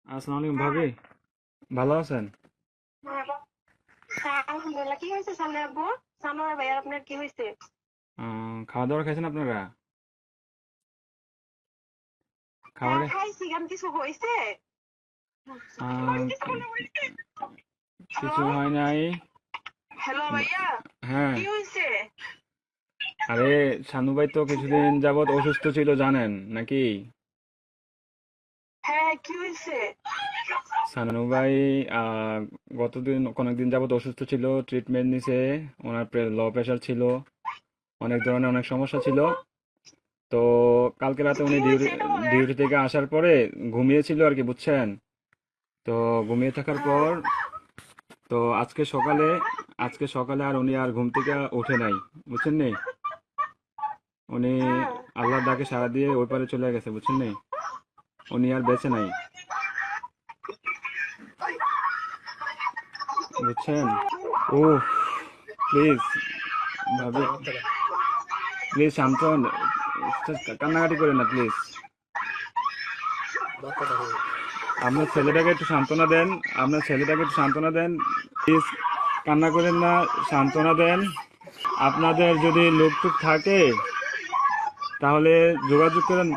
আসসালামু আলাইকুম ভাবি, ভালো আছেন? হ্যাঁ, আলহামদুলিল্লাহ। কি হয়েছে সামনে আব্বু? সানোয়ার ভাই, আর আপনার কি হয়েছে? খাওয়া দাওয়া খাইছেন আপনারা? হ্যাঁ, খাবারে খাইছি। কেন, কিছু হয়েছে? আহ, কিছু হয় নাই। হ্যালো ভাইয়া, হ্যাঁ, কি হয়েছে? আরে শানু ভাই তো কিছুদিন যাবত অসুস্থ ছিল জানেন নাকি? হ্যাঁ, কি হয়েছে? শানু ভাই আহ, কয়েকদিন যাবত অসুস্থ ছিল, ট্রিটমেন্ট নিছে। ওনার লো প্রেশার ছিল, অনেক ধরনের অনেক সমস্যা ছিল। তো কালকে রাতে কি উনি হয়েছে এটা বলেন। ডিউটি থেকে আসার পরে ঘুমিয়েছিল আর কি, বুঝছেন? তো ঘুমিয়ে থাকার হ্যাঁ। পর তো আজকে সকালে আর উনি আর ঘুম থেকে ওঠে নাই, বুঝছেন নি? উনি হ্যাঁ। আল্লাহর ডাকে সাড়া দিয়ে ওই পারে চলে গেছে, বুঝছেন নি? উনি আর বেঁচে নাই, বুঝছেন? ও প্লিজ ভাবি, প্লিজ শান্ত হন। কান্নাকাটি করেন না প্লিজ। আপনার ছেলেটাকে একটু সান্ত্বনা দেন, আপনার ছেলেটাকে একটু সান্ত্বনা দেন প্লিজ। কান্না করেন না, সান্ত্বনা দেন। আপনাদের যদি লোক টুক থাকে তাহলে যোগাযোগ করেন।